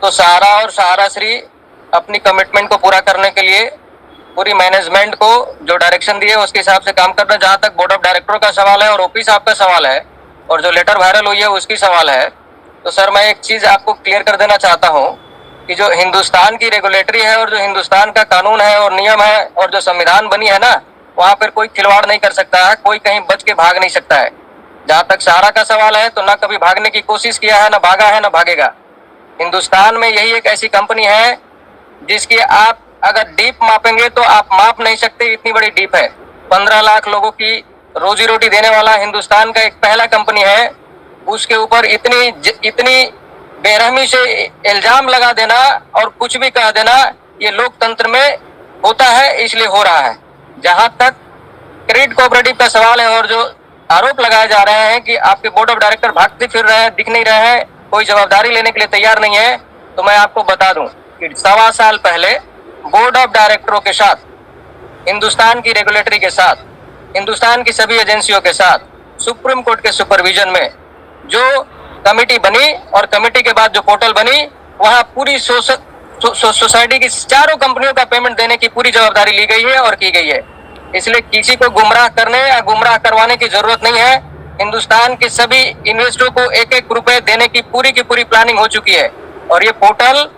तो सहारा और सहारा श्री अपनी कमिटमेंट को पूरा करने के लिए पूरी मैनेजमेंट को जो डायरेक्शन दिए उसके हिसाब से काम करना। जहां तक बोर्ड ऑफ डायरेक्टर का सवाल है और ओपी साहब का सवाल है और जो लेटर वायरल हुई है उसकी सवाल है, तो सर मैं एक चीज आपको क्लियर कर देना चाहता हूं कि जो हिंदुस्तान की रेगुलेटरी है और जो हिंदुस्तान का कानून है और नियम है और जो संविधान बनी है ना, वहां पर कोई खिलवाड़ नहीं कर सकता है, कोई कहीं बच के भाग नहीं सकता है। जहां तक सहारा का सवाल है तो ना कभी भागने की कोशिश किया है, ना भागा है, ना भागेगा। हिंदुस्तान में यही एक ऐसी कंपनी है जिसकी आप अगर डीप मापेंगे तो आप माप नहीं सकते, इतनी बड़ी डीप है। 15 लाख लोगों की रोजी रोटी देने वाला हिंदुस्तान का एक पहला कंपनी है, उसके ऊपर इतनी बेरहमी से इल्जाम लगा देना और कुछ भी कह देना, ये लोकतंत्र में होता है, इसलिए हो रहा है। जहां तक क्रेडिट कोऑपरेटिव का सवाल है और जो आरोप लगाए जा रहे हैं कि आपके बोर्ड ऑफ डायरेक्टर भागते फिर रहे हैं, दिख नहीं रहे हैं, कोई जवाबदारी लेने के लिए तैयार नहीं है, तो मैं आपको बता दूं कि 1.25 साल पहले बोर्ड ऑफ डायरेक्टरों के साथ, हिंदुस्तान की रेगुलेटरी के साथ, हिंदुस्तान की सभी एजेंसियों के साथ, सुप्रीम कोर्ट के सुपरविजन में जो कमेटी बनी और कमेटी के बाद जो पोर्टल बनी, वहां पूरी सोसाइटी की चारों कंपनियों का पेमेंट देने की पूरी जवाबदारी ली गई है और की गई है। इसलिए किसी को गुमराह करने या गुमराह करवाने की जरूरत नहीं है। हिंदुस्तान के सभी इन्वेस्टरों को 1-1 रुपए देने की पूरी प्लानिंग हो चुकी है और ये पोर्टल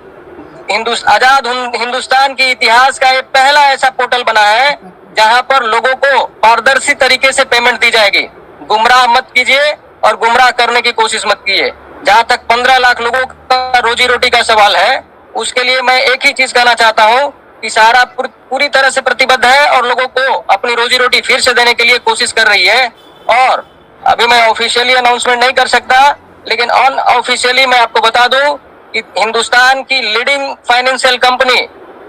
आजाद हिंदुस्तान की इतिहास का ये पहला ऐसा पोर्टल बना है जहां पर लोगों को पारदर्शी तरीके से पेमेंट दी जाएगी। गुमराह मत कीजिए और गुमराह करने की कोशिश मत कीजिए। जहां तक 15 लाख लोगों का रोजी रोटी का सवाल है, उसके लिए मैं एक ही चीज कहना चाहता हूं कि सहारा पूरी तरह से प्रतिबद्ध है और लोगों को अपनी रोजी रोटी फिर से देने के लिए कोशिश कर रही है। और अभी मैं ऑफिशियली अनाउंसमेंट नहीं कर सकता, लेकिन अनऑफिशियली मैं आपको बता दूं कि हिंदुस्तान की लीडिंग फाइनेंशियल कंपनी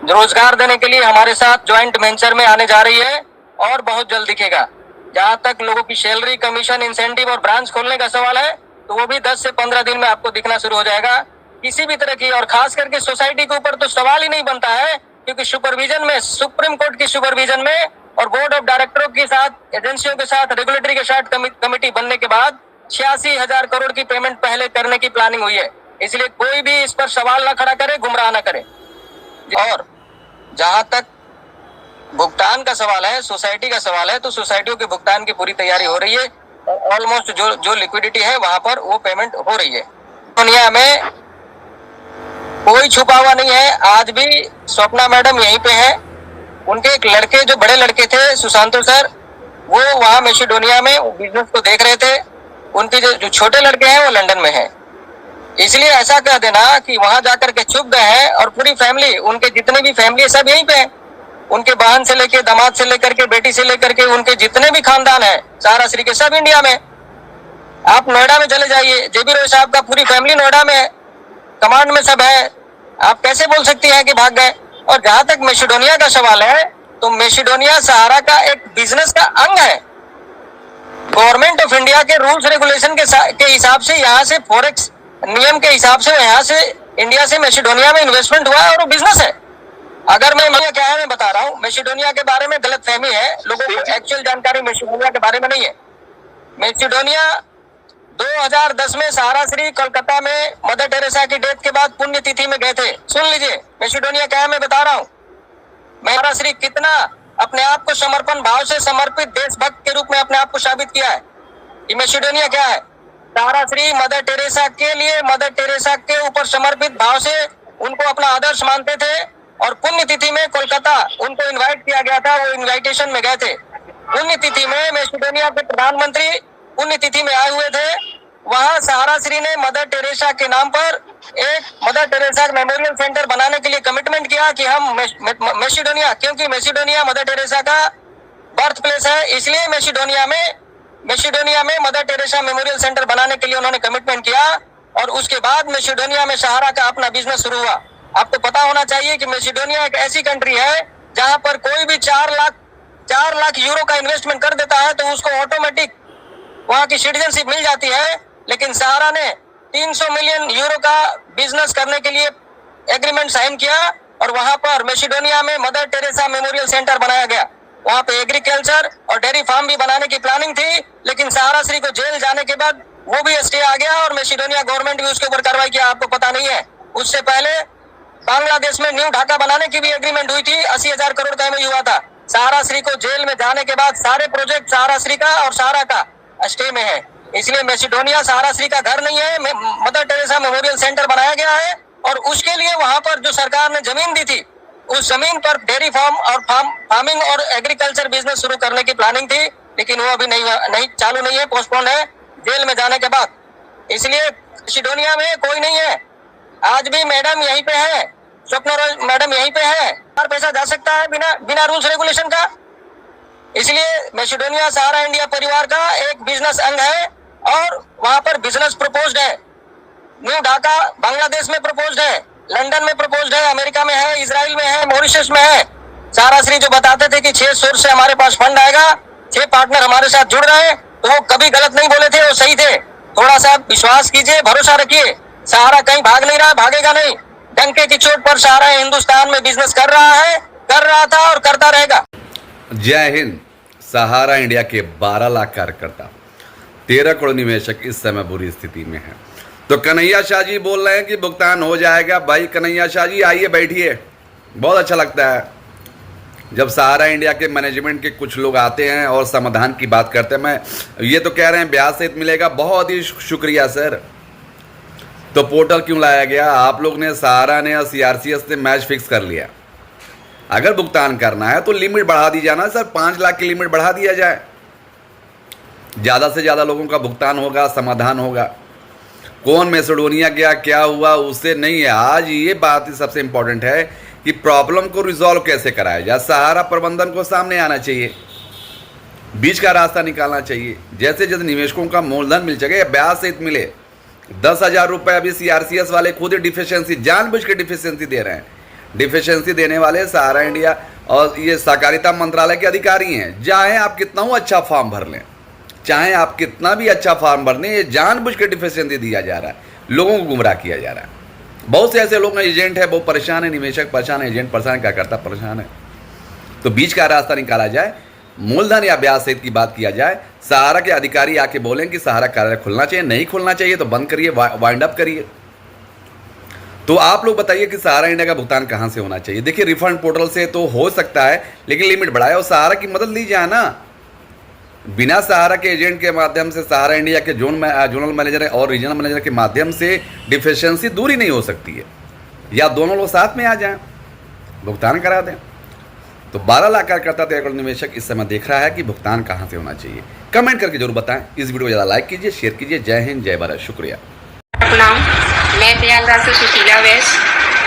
रोजगार देने के लिए हमारे साथ ज्वाइंट वेंचर में आने जा रही है और बहुत जल्द दिखेगा। जहां तक लोगों की सैलरी, कमीशन, इंसेंटिव और ब्रांच खोलने का सवाल है, तो वो भी 10 से 15 दिन में आपको दिखना शुरू हो जाएगा। किसी भी तरह की, और खास करके सोसाइटी के ऊपर तो सवाल ही नहीं बनता है, क्योंकि सुपरविजन में, सुप्रीम कोर्ट की सुपरविजन में और बोर्ड ऑफ डायरेक्टरों के साथ, एजेंसियों के साथ, रेगुलेटरी के साथ कमेटी बनने के बाद 86,000 करोड़ की पेमेंट पहले करने की प्लानिंग हुई है। इसलिए कोई भी इस पर सवाल ना खड़ा करे, गुमराह ना करे। और जहां तक भुगतान का सवाल है, सोसाइटी का सवाल है, तो सोसाइटियों के भुगतान की पूरी तैयारी हो रही है और ऑलमोस्ट जो लिक्विडिटी है वहां पर वो पेमेंट हो रही है। दुनिया में कोई छुपा हुआ नहीं है। आज भी स्वप्ना मैडम यहीं पे है। उनके एक लड़के, जो बड़े लड़के थे, सुशांतो सर, वो वहां मैसेडोनिया में बिजनेस को देख रहे थे। उनके जो छोटे लड़के हैं वो लंदन में है। इसलिए ऐसा कह देना कि वहां जाकर के छुप गए हैं और पूरी फैमिली, उनके जितने भी फैमिली सब यहीं पे हैं। उनके बहन से लेकर, दामाद से लेकर के, बेटी से लेकर के, उनके जितने भी खानदान है सहारा श्री के, सब इंडिया में। आप नोएडा में चले जाइए, जेबी रॉय साहब का पूरी फैमिली नोएडा में है, कमांड में सब है। आप कैसे बोल सकती हैं कि भाग गए? और जहां तक मैसेडोनिया का सवाल है, तो मैसेडोनिया सहारा का एक बिजनेस का अंग है। गवर्नमेंट ऑफ इंडिया के रूल्स रेगुलेशन के हिसाब से, यहाँ से फॉरेक्स नियम के हिसाब से, यहाँ से इंडिया से मैसेडोनिया में इन्वेस्टमेंट हुआ है और वो बिजनेस है। अगर मैं क्या है, मैं बता रहा हूँ, मैसेडोनिया के बारे में गलतफहमी है लोगों को, एक्चुअल जानकारी मैसेडोनिया के बारे में नहीं है। मैसेडोनिया 2010 में सहारा श्री कोलकाता में मदर टेरेसा की डेथ के बाद पुण्यतिथि में गए थे। सुन लीजिए मैसेडोनिया क्या है, मैं बता रहा हूँ। सहारा श्री कितना अपने आप को समर्पण भाव से समर्पित देशभक्त के रूप में अपने आप को साबित किया है। ये मैसेडोनिया क्या है? सहारा श्री मदर टेरेसा के लिए, मदर टेरेसा के ऊपर समर्पित भाव से उनको अपना आदर्श मानते थे और पुण्यतिथि में कोलकाता उनको इनवाइट किया गया था, वो इनविटेशन में गए थे। पुण्यतिथि में मैसेडोनिया के प्रधानमंत्री पुण्यतिथि में आए हुए थे। वहां सहारा श्री ने मदर टेरेसा के नाम पर एक मदर टेरेसा मेमोरियल सेंटर बनाने के लिए कमिटमेंट किया कि हम मैसेडोनिया, क्योंकि मैसेडोनिया मदर टेरेसा का बर्थ प्लेस है, इसलिए मैसेडोनिया में मदर टेरेसा मेमोरियल सेंटर बनाने के लिए उन्होंने कमिटमेंट किया। और उसके बाद मैसेडोनिया में सहारा का अपना बिजनेस शुरू हुआ। आपको पता होना चाहिए कि मैसेडोनिया एक ऐसी कंट्री है जहां पर कोई भी 4 लाख यूरो का इन्वेस्टमेंट कर देता है तो उसको ऑटोमेटिक वहां की सिटीजनशिप मिल जाती है। लेकिन सहारा ने 300 मिलियन यूरो का बिजनेस करने के लिए एग्रीमेंट साइन किया और वहां पर मैसेडोनिया में मदर टेरेसा मेमोरियल सेंटर बनाया गया। वहां पे एग्रीकल्चर और डेयरी फार्म भी बनाने की प्लानिंग थी, लेकिन सहारा श्री को जेल जाने के बाद वो भी स्टे आ गया और मैसेडोनिया गवर्नमेंट भी उसके ऊपर कार्रवाई किया। आपको पता नहीं है, उससे पहले बांग्लादेश में न्यू ढाका बनाने की भी एग्रीमेंट हुई थी, 80,000 करोड़ का MOU हुआ था। सहारा श्री को जेल में जाने के बाद सारे प्रोजेक्ट सहारा श्री का और सहारा का स्टे में है। इसलिए मैसिडोनिया सहारा श्री का घर नहीं है, मदर टेरेसा मेमोरियल सेंटर बनाया गया है और उसके लिए वहां पर जो सरकार ने जमीन दी थी, उस जमीन पर डेयरी फार्म और फार्मिंग और एग्रीकल्चर बिजनेस शुरू करने की प्लानिंग थी, लेकिन वो अभी नहीं चालू नहीं है, पोस्टपोन है जेल में जाने के बाद। इसलिए मैसिडोनिया में कोई नहीं है। आज भी मैडम यहीं पे है, स्वप्न मैडम यहीं पे है। हर पैसा जा सकता है बिना रूल्स रेगुलेशन का। इसलिए मैसिडोनिया सहारा इंडिया परिवार का एक बिजनेस अंग है और वहां पर बिजनेस प्रपोज्ड है। न्यू ढाका बांग्लादेश में प्रपोज्ड है, लंदन में प्रपोज्ड है, अमेरिका में है, इजराइल में है, मॉरिशस में है। सहारा श्री जो बताते थे कि 6 सोर्स से हमारे पास फंड आएगा, 6 पार्टनर हमारे साथ जुड़ रहे हैं, तो वो कभी गलत नहीं बोले थे, वो सही थे। थोड़ा सा विश्वास कीजिए, भरोसा रखिए। सहारा कहीं भाग नहीं रहा, भागेगा नहीं। डंके की चोट पर सहारा हिंदुस्तान में बिजनेस कर रहा है, कर रहा था और करता रहेगा। जय हिंद। सहारा इंडिया के 12 लाख कार्यकर्ता, 13 करोड़ निवेशक इस समय बुरी स्थिति में हैं। तो कन्हैया शाह जी बोल रहे हैं कि भुगतान हो जाएगा। भाई कन्हैया शाह जी आइए, बैठिए। बहुत अच्छा लगता है जब सहारा इंडिया के मैनेजमेंट के कुछ लोग आते हैं और समाधान की बात करते हैं। मैं ये तो कह रहे हैं ब्याज सहित मिलेगा, बहुत ही शुक्रिया सर। तो पोर्टल क्यों लाया गया? आप लोग ने, सहारा ने और CRCS ने मैच फिक्स कर लिया। अगर भुगतान करना है तो लिमिट बढ़ा दी जाना सर, 5 लाख की लिमिट बढ़ा दिया जाए, ज़्यादा से ज़्यादा लोगों का भुगतान होगा, समाधान होगा। कौन मैसिडोनिया गया, क्या हुआ, उससे नहीं है। आज ये बात ही सबसे इंपॉर्टेंट है कि प्रॉब्लम को रिजॉल्व कैसे कराया जाए। सहारा प्रबंधन को सामने आना चाहिए, बीच का रास्ता निकालना चाहिए। जैसे जैसे निवेशकों का मूलधन मिल सके, ब्याज सहित मिले। 10,000 रुपये अभी CRCS वाले खुद ही डिफिशियंसी, जानबूझ के डिफिशियंसी दे रहे हैं। डिफिशियंसी देने वाले सहारा इंडिया और ये सहकारिता मंत्रालय के अधिकारी हैं। चाहे आप कितना अच्छा फॉर्म भर लें, चाहे आप कितना भी अच्छा फॉर्म भर लें, ये जानबूझ के डिफिशियंसी दिया जा रहा है, लोगों को गुमराह किया जा रहा है। बहुत से ऐसे लोग हैं, एजेंट है, वो परेशान है, निवेशक परेशान है, एजेंट परेशान, क्या करता परेशान है। तो बीच का रास्ता निकाला जाए, मूलधन या ब्याज सहित की बात किया जाए। सहारा के अधिकारी आके बोलें कि सहारा कार्यालय खुलना चाहिए, नहीं खुलना चाहिए तो बंद करिए, वाइंड अप करिए। तो आप लोग बताइए कि सहारा इंडिया का भुगतान कहां से होना चाहिए। देखिए रिफंड पोर्टल से तो हो सकता है, लेकिन लिमिट बढ़ाए और सहारा की मदद ली जाए ना। बिना सहारा के एजेंट के माध्यम से सहारा इंडिया के जोनल मैनेजर और रीजनल मैनेजर के माध्यम से डिफिशियंसी दूरी नहीं हो सकती है। या दोनों लोग साथ में आ जाएं, भुगतान करा दें। तो 12 लाख कार्यकर्ता, 13 करोड़ निवेशक इस समय देख रहा है कि भुगतान कहां से होना चाहिए। कमेंट करके जरूर बताएं। इस वीडियो को ज़्यादा लाइक कीजिए, शेयर कीजिए। जय हिंद, जय भारत, शुक्रिया। प्रणाम, मैं प्रयागराज से Sushila Vais,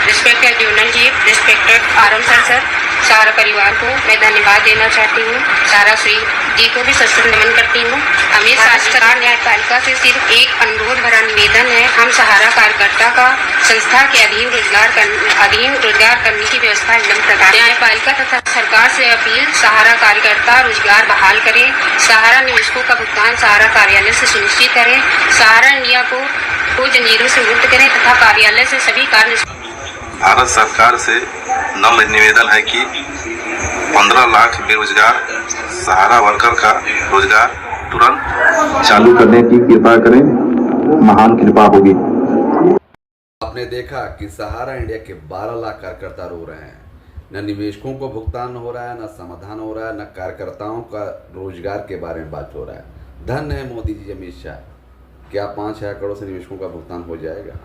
respected zonal chief, respected RM sir, Sahara Parivar को मैं धन्यवाद देना चाहती हूँ। सहारा श्री जी को भी सशक्त नमन करती हूँ। हमें सरकार न्यायपालिका से सिर्फ एक अनुरोध भरा निवेदन है। हम सहारा कार्यकर्ता का संस्था के अधीन रोजगार करने की व्यवस्था एकदम प्रदान। न्यायपालिका तथा सरकार से अपील, सहारा कार्यकर्ता रोजगार बहाल करें, सहारा निवेशकों का भुगतान सहारा कार्यालय से सुनिश्चित करें, सहारा इंडिया को जंजीरों से मुक्त करें तथा कार्यालय से सभी कार्य। भारत सरकार से नम्र निवेदन है कि 15 लाख बेरोजगार सहारा वर्कर का रोजगार तुरंत चालू करने की कृपा करें, महान कृपा होगी। आपने देखा कि सहारा इंडिया के 12 लाख कार्यकर्ता रो रहे हैं। न निवेशकों को भुगतान हो रहा है, न समाधान हो रहा है, न कार्यकर्ताओं का रोजगार के बारे में बात हो रहा है। धन्य है मोदी जी, अमित शाह। क्या 5,000 करोड़ से निवेशकों का भुगतान हो जाएगा?